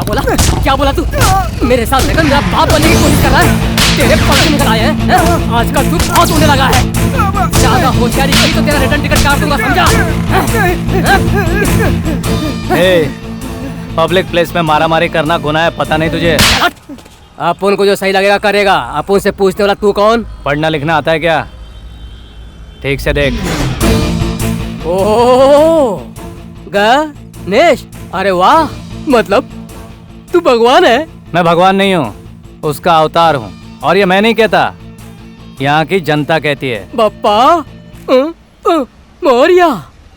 क्या बोला तू? मेरे साथ लेकर मेरा बाप बनने की कोशिश कर रहा है? तेरे पर्चे निकल आए हैं? आजकल तू बहुत होने लगा है। ज्यादा होशियारी करी तो तेरा रिटर्न टिकट काट दूंगा, समझा? पब्लिक प्लेस में मारामारी करना गुनाह है, पता नहीं तुझे? अपन को जो सही लगेगा करेगा। अपन से पूछने वाला तू कौन? पढ़ना लिखना आता है क्या? ठीक से देख। ओह गणेश, अरे वाह, मतलब तू भगवान है? मैं भगवान नहीं हूँ, उसका अवतार हूँ। और ये मैं नहीं कहता, यहाँ की जनता कहती है। बप्पा मौर्या,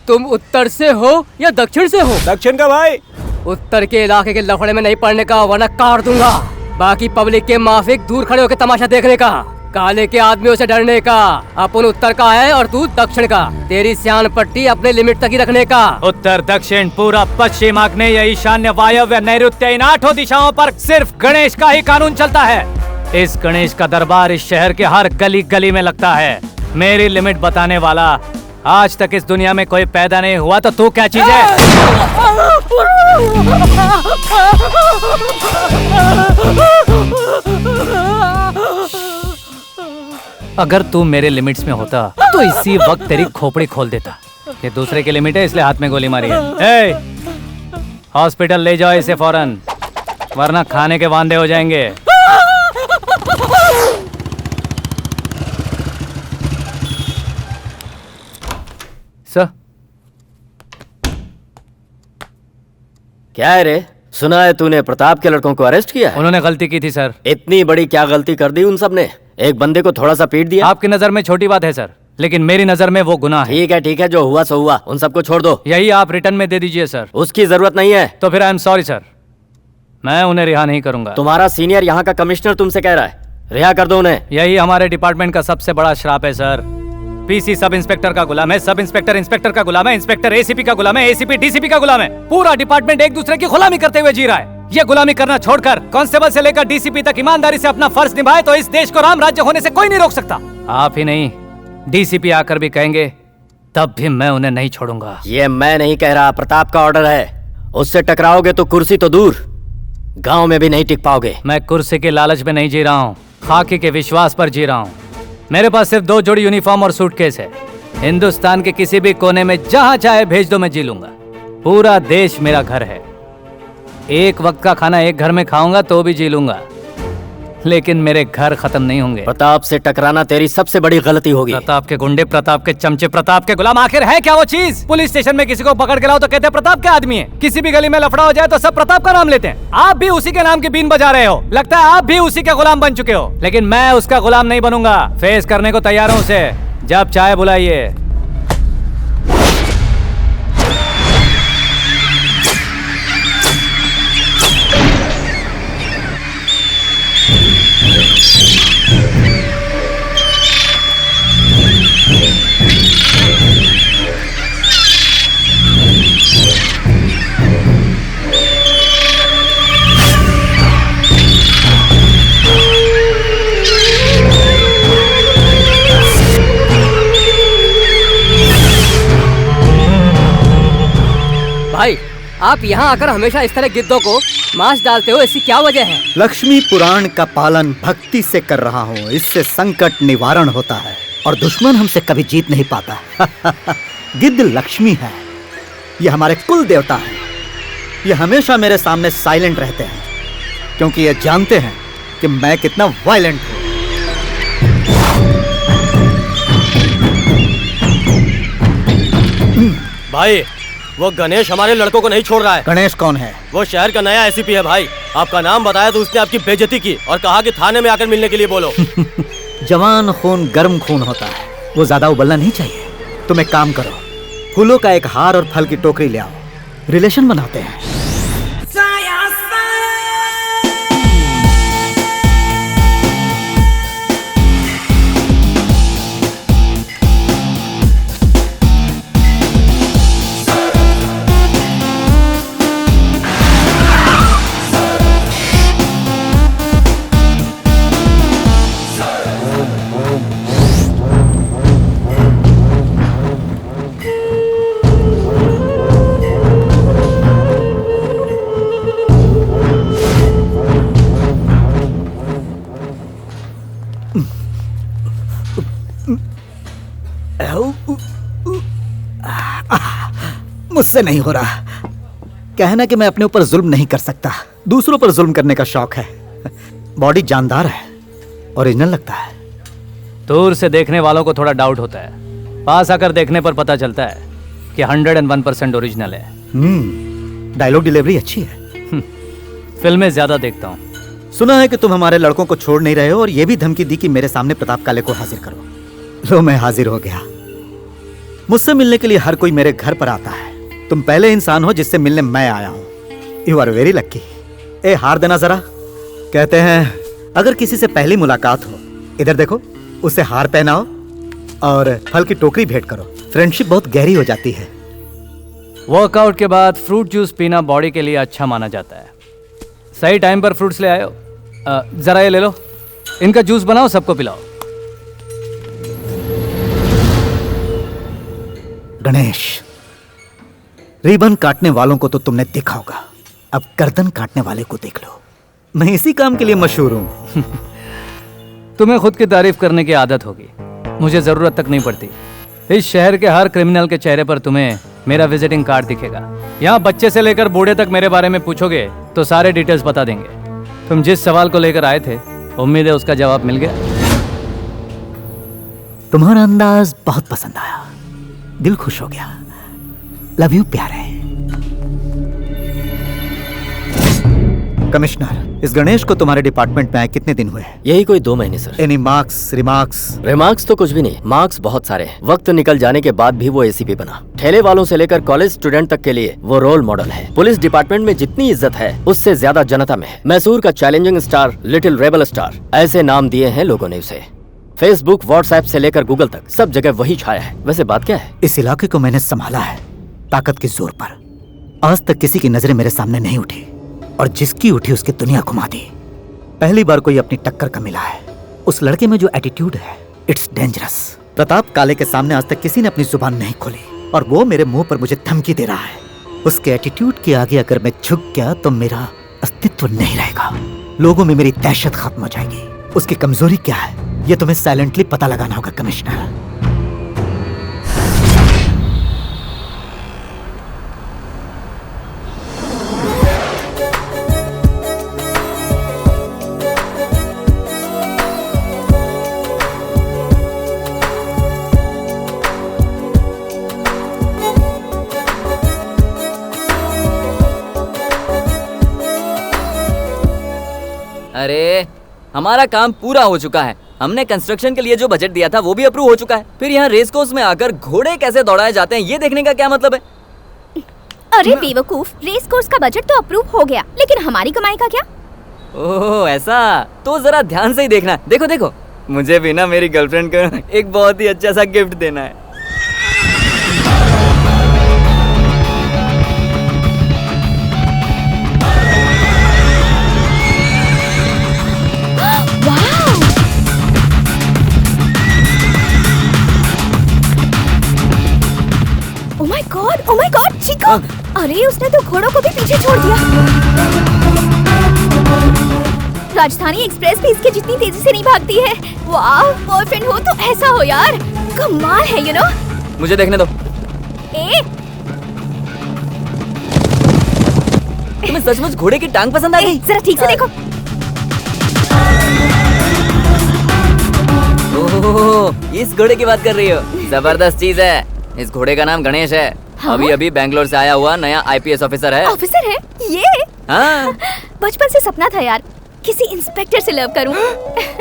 तुम उत्तर से हो या दक्षिण से हो? दक्षिण का भाई। उत्तर के इलाके के लफड़े में नहीं पड़ने का, वरना काट दूंगा। बाकी पब्लिक के माफिक दूर खड़े होकर तमाशा देखने का, काले के आदमियों से डरने का। अपन उत्तर का है और तू दक्षिण का। तेरी सियान पट्टी अपने लिमिट तक ही रखने का। उत्तर, दक्षिण, पूरा पश्चिम, आग्नेय, ईशान्य, वायव्य, नैऋत्य, इन 8 दिशाओं पर सिर्फ गणेश का ही कानून चलता है। इस गणेश का दरबार इस शहर के हर गली गली में लगता है। मेरी लिमिट बताने वाला आज तक इस दुनिया में कोई पैदा नहीं हुआ, तो तू क्या चीज है? अगर तू मेरे लिमिट्स में होता तो इसी वक्त तेरी खोपड़ी खोल देता। ये दूसरे की लिमिट है, इसलिए हाथ में गोली मारी है। हॉस्पिटल ले जाओ इसे फौरन, वरना खाने के वांदे हो जाएंगे। सर, क्या है रे? सुना है तूने प्रताप के लड़कों को अरेस्ट किया है? उन्होंने गलती की थी सर। इतनी बड़ी क्या गलती कर दी उन सब ने? एक बंदे को थोड़ा सा पीट दिया। आपकी नजर में छोटी बात है सर, लेकिन मेरी नजर में वो गुनाह है। ठीक है, जो हुआ सो हुआ, उन सबको छोड़ दो। यही आप रिटर्न में दे दीजिए सर। उसकी जरूरत नहीं है। तो फिर आई एम सॉरी सर, मैं उन्हें रिहा नहीं करूंगा। तुम्हारा सीनियर यहाँ का कमिश्नर तुमसे कह रहा है, रिहा कर दो उन्हें। यही हमारे डिपार्टमेंट का सबसे बड़ा श्राप है सर। पीसी सब इंस्पेक्टर का गुलाम है, सब इंस्पेक्टर इंस्पेक्टर का गुलाम है, इंस्पेक्टर एसीपी का गुलाम है, एसीपी डीसीपी का गुलाम है। पूरा डिपार्टमेंट एक दूसरे की गुलामी करते हुए जी रहा है। ये गुलामी करना छोड़कर कांस्टेबल से लेकर डीसीपी तक ईमानदारी से अपना फर्ज निभाए तो इस देश को राम राज्य होने से कोई नहीं रोक सकता। आप ही नहीं, डीसीपी आकर भी कहेंगे तब भी मैं उन्हें नहीं छोड़ूंगा। ये मैं नहीं कह रहा, प्रताप का ऑर्डर है। उससे टकराओगे तो कुर्सी तो दूर, गांव में भी नहीं टिक पाओगे। मैं कुर्सी के लालच में नहीं जी रहा हूँ, खाकी के विश्वास पर जी रहा हूँ। मेरे पास सिर्फ 2 जोड़ी यूनिफॉर्म और सूटकेस है। हिंदुस्तान के किसी भी कोने में जहाँ चाहे भेज दो, मैं जी लूंगा। पूरा देश मेरा घर है। एक वक्त का खाना एक घर में खाऊंगा तो भी जी लूंगा, लेकिन मेरे घर खत्म नहीं होंगे। प्रताप से टकराना तेरी सबसे बड़ी गलती होगी। प्रताप के गुंडे, प्रताप के चमचे, प्रताप के गुलाम, आखिर है क्या वो चीज? पुलिस स्टेशन में किसी को पकड़ के लाओ तो कहते हैं प्रताप के आदमी है। किसी भी गली में लफड़ा हो जाए तो सब प्रताप का नाम लेते हैं। आप भी उसी के नाम की बीन बजा रहे हो। लगता है आप भी उसी के गुलाम बन चुके हो, लेकिन मैं उसका गुलाम नहीं बनूंगा। फेस करने को तैयार हूँ उसे, जब चाहे बुलाइए। भाई, आप यहाँ आकर हमेशा इस तरह गिद्धों को मांस डालते हो, ऐसी क्या वजह है? लक्ष्मी पुराण का पालन भक्ति से कर रहा हूँ, इससे संकट निवारण होता है और दुश्मन हमसे कभी जीत नहीं पाता। गिद्ध लक्ष्मी है, ये हमारे कुल देवता हैं। ये हमेशा मेरे सामने साइलेंट रहते हैं क्योंकि ये जानते हैं कि मैं कितना वायलेंट हूँ। भाई, वो गणेश हमारे लड़कों को नहीं छोड़ रहा है। गणेश कौन है? वो शहर का नया एसीपी है भाई। आपका नाम बताया तो उसने आपकी बेइज्जती की और कहा कि थाने में आकर मिलने के लिए बोलो। जवान खून गर्म खून होता है, वो ज्यादा उबलना नहीं चाहिए। तुम एक काम करो, फूलों का एक हार और फल की टोकरी ले आओ, रिलेशन बनाते हैं। मुझसे नहीं हो रहा। कहना कि मैं अपने ऊपर जुल्म नहीं कर सकता, दूसरों पर जुल्म करने का शौक है। बॉडी जानदार है, ओरिजिनल लगता है। दूर से देखने वालों को थोड़ा डाउट होता है, पास आकर देखने पर पता चलता है कि 101% ओरिजिनल है। डायलॉग डिलीवरी अच्छी है। फिल्में ज्यादा देखता हूँ। सुना है कि तुम हमारे लड़कों को छोड़ नहीं रहे हो और ये भी धमकी दी कि मेरे सामने प्रताप काले को हाजिर करो। लो, मैं हाजिर हो गया। मुझसे मिलने के लिए हर कोई मेरे घर पर आता है। तुम पहले इंसान हो जिससे मिलने मैं आया हूं। You are very lucky. ए, हार देना जरा। कहते हैं अगर किसी से पहली मुलाकात हो, इधर देखो, उसे हार पहनाओ और फल की टोकरी भेंट करो। फ्रेंडशिप बहुत गहरी हो जाती है। वर्कआउट के बाद फ्रूट जूस पीना बॉडी के लिए अच्छा माना जाता है। सही टाइम पर फ्रूट्स ले आयो। जरा ये ले लो, इनका जूस बनाओ, सबको पिलाओ। गणेश, रिबन काटने वालों को तो तुमने देखा होगा, अब गर्दन काटने वाले को देख लो। मैं इसी काम के लिए मशहूर हूं। तुम्हें खुद की तारीफ करने की आदत होगी, मुझे जरूरत तक नहीं पड़ती। इस शहर के हर क्रिमिनल के चेहरे पर तुम्हें मेरा विजिटिंग कार्ड दिखेगा। यहाँ बच्चे से लेकर बूढ़े तक मेरे बारे में पूछोगे तो सारे डिटेल्स बता देंगे। तुम जिस सवाल को लेकर आए थे, उम्मीद है उसका जवाब मिल गया। तुम्हारा अंदाज बहुत पसंद आया, दिल खुश हो गया। लव यू प्यारे। कमिश्नर, इस गणेश को तुम्हारे डिपार्टमेंट में आए कितने दिन हुए हैं? यही कोई 2 महीने sir. Any marks, remarks? Remarks तो कुछ भी नहीं, मार्क्स बहुत सारे हैं। वक्त निकल जाने के बाद भी वो एसीपी बना। ठेले वालों से लेकर कॉलेज स्टूडेंट तक के लिए वो रोल मॉडल है। पुलिस डिपार्टमेंट में जितनी इज्जत है उससे ज्यादा जनता में है। मैसूर का challenging star, little rebel star, ऐसे नाम दिए हैं लोगों ने उसे। फेसबुक, व्हाट्सएप से लेकर गूगल तक सब जगह वही छाया है। वैसे बात क्या है? इस इलाके को मैंने संभाला है ताकत के जोर पर। आज तक किसी की नजरें मेरे सामने नहीं उठी और जिसकी उठी उसकी दुनिया घुमा दी। पहली बार कोई अपनी टक्कर का मिला है। उस लड़के में जो एटीट्यूड है, इट्स डेंजरस। प्रताप काले के सामने आज तक किसी ने अपनी जुबान नहीं खोली और वो मेरे मुंह पर मुझे धमकी दे रहा है। उसके एटीट्यूड के आगे अगर मैं झुक गया तो मेरा अस्तित्व नहीं रहेगा। लोगों में मेरी दहशत खत्म हो जाएगी। उसकी कमजोरी क्या है ये तुम्हें साइलेंटली पता लगाना होगा कमिश्नर। अरे हमारा काम पूरा हो चुका है। हमने कंस्ट्रक्शन के लिए जो बजट दिया था वो भी अप्रूव हो चुका है। फिर यहाँ रेस कोर्स में आकर घोड़े कैसे दौड़ाए जाते हैं ये देखने का क्या मतलब है? अरे बेवकूफ, रेस कोर्स का बजट तो अप्रूव हो गया, लेकिन हमारी कमाई का क्या? ओह ऐसा, तो जरा ध्यान से ही देखना। देखो देखो, मुझे भी ना मेरी गर्लफ्रेंड को एक बहुत ही अच्छा सा गिफ्ट देना है। Oh my god, Chico! अरे उसने तो घोड़ों को भी पीछे छोड़ दिया। राजधानी एक्सप्रेस भी इसके जितनी तेजी से नहीं भागती है। वाह, बॉयफ्रेंड हो तो ऐसा हो यार, कमाल है यू नो। मुझे देखने दो। ए, तुम्हें सचमुच घोड़े की टांग पसंद आ गई? जरा ठीक से देखो। ओह, इस घोड़े की बात कर रही हो? जबरदस्त चीज है। इस घोड़े का नाम गणेश है। हाँ? अभी अभी बैंगलोर से आया हुआ नया आईपीएस ऑफिसर है। ऑफिसर है ये? हाँ। बचपन से सपना था यार, किसी इंस्पेक्टर से लव करूं।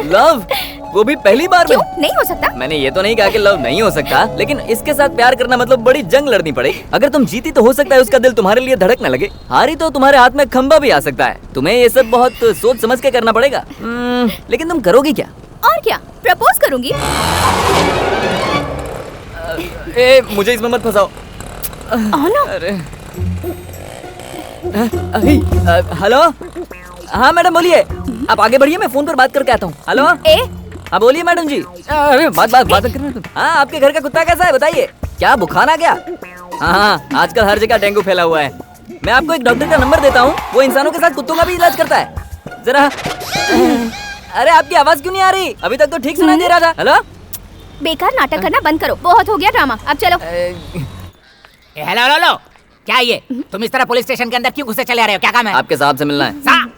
लव? वो भी पहली बार में? क्यों नहीं हो सकता? मैंने ये तो नहीं कहा कि लव नहीं हो सकता, लेकिन इसके साथ प्यार करना मतलब बड़ी जंग लड़नी पड़ेगी। अगर तुम जीती तो हो सकता है उसका दिल तुम्हारे लिए धड़कने लगे, हारी तो तुम्हारे हाथ में खंबा भी आ सकता है। तुम्हें ये सब बहुत सोच समझ के करना पड़ेगा। लेकिन तुम करोगी क्या? और क्या, प्रपोज करूंगी। ए, मुझे इसमें मत फंसाओ। अरे हेलो, हाँ मैडम बोलिए। आप आगे बढ़िए, मैं फोन पर बात करके आता हूँ। हेलो, हाँ बोलिए मैडम जी। अरे बात करना। हाँ, आपके घर का कुत्ता कैसा है बताइए? क्या बुखार आ गया? हाँ, आजकल हर जगह डेंगू फैला हुआ है। मैं आपको एक डॉक्टर का नंबर देता हूँ, वो इंसानों के साथ कुत्तों का भी इलाज करता है। जरा अरे आपकी आवाज क्यों नहीं आ रही? अभी तक तो ठीक सुनाई दे रहा था। हेलो, बेकार नाटक करना बंद करो, बहुत हो गया ड्रामा, अब चलो। हेलो हेलो, क्या ये तुम इस तरह पुलिस स्टेशन के अंदर क्यों घुसे चले आ रहे हो? क्या काम है? आपके साहब से मिलना है।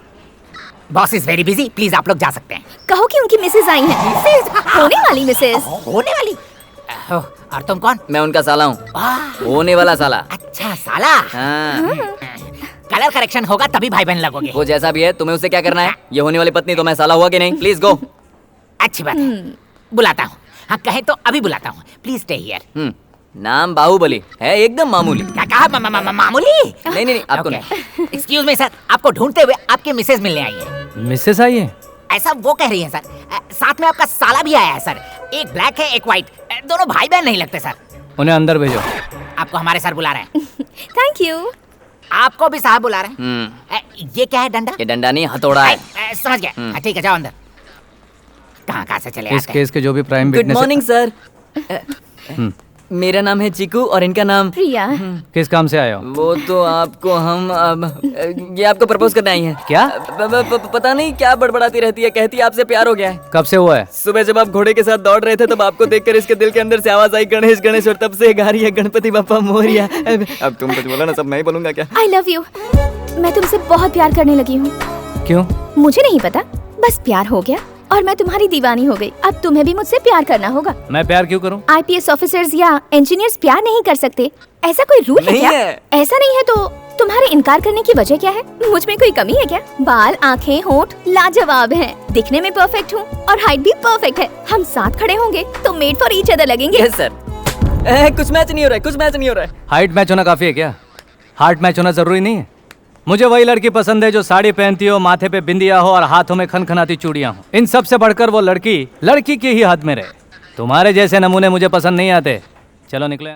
Boss is very busy, please आप लोग जा सकते हैं। कहो कि उनकी मिसेज आई हैं। होने वाली मिसेज। होने वाली? और तुम कौन? मैं उनका साला हूँ, होने वाला साला। अच्छा साला। हाँ। कलर करेक्शन होगा तभी भाई बहन लगोगे। वो जैसा भी है, तुम्हें उससे क्या करना है? ये होने वाली पत्नी तो मैं साला हुआ कि नहीं? Please go. अच्छी बात है, बुलाता हूँ। हाँ कहे तो अभी बुलाता हूँ, प्लीज स्टे हियर। नाम बाहुबली है, एकदम मामूली। क्या कहा? मामूली? नहीं आपको नहीं। एक्सक्यूज मी सर, आपको ढूंढते हुए आपकी मिसेज मिलने आई है। मिसेस आई है? ऐसा वो कह रही है सर। साथ में आपका साला भी आया है सर। एक ब्लैक है एक व्हाइट, दोनों भाई बहन नहीं लगते सर। उन्हें अंदर भेजो। आपको हमारे सर बुला रहे हैं। Thank you. आपको भी साहब बुला रहे हैं। ये क्या है? डंडा? ये डंडा नहीं, हथौड़ा है। समझ गया। ठीक है जाओ अंदर। कहाँ से चले इस आते हैं? केस के जो भी prime good witness. Morning sir. मेरा नाम है चीकू और इनका नाम प्रिया। किस काम से आए हो? वो तो आपको हम ये आपको प्रपोज करने आई है। क्या? पता नहीं क्या बड़बड़ाती रहती है, कहती है आपसे प्यार हो गया है। कब से हुआ है? सुबह जब आप घोड़े के साथ दौड़ रहे थे तब आपको देखकर इसके दिल के अंदर से आवाज आई गणेश गणेश, और तब से गा रही है गणपति बप्पा मोरिया। अब तुम कुछ बोलो ना, सब मैं ही बोलूंगा क्या? I love you. मैं तुमसे बहुत प्यार करने लगी हूँ। क्यों? मुझे नहीं पता, बस प्यार हो गया और मैं तुम्हारी दीवानी हो गई। अब तुम्हें भी मुझसे प्यार करना होगा। मैं प्यार क्यों करूं? आईपीएस ऑफिसर्स या इंजीनियर्स प्यार नहीं कर सकते, ऐसा कोई रूल है नहीं क्या? है। ऐसा नहीं है तो तुम्हारे इनकार करने की वजह क्या है? मुझ में कोई कमी है क्या? बाल, आँखें, होंठ लाजवाब हैं, दिखने में परफेक्ट हूँ और हाइट भी परफेक्ट है। हम साथ खड़े होंगे तो मेड फॉर ईच अदर लगेंगे। Yes sir. कुछ मैच नहीं हो रहा है, कुछ मैच नहीं हो रहा है। हाइट मैच होना काफी है क्या? हार्ट मैच होना जरूरी नहीं है। मुझे वही लड़की पसंद है जो साड़ी पहनती हो, माथे पे बिंदिया हो और हाथों में खनखनाती चूड़ियां हो। इन सब से बढ़कर वो लड़की के ही हाथ में रहे। तुम्हारे जैसे नमूने मुझे पसंद नहीं आते। चलो निकले।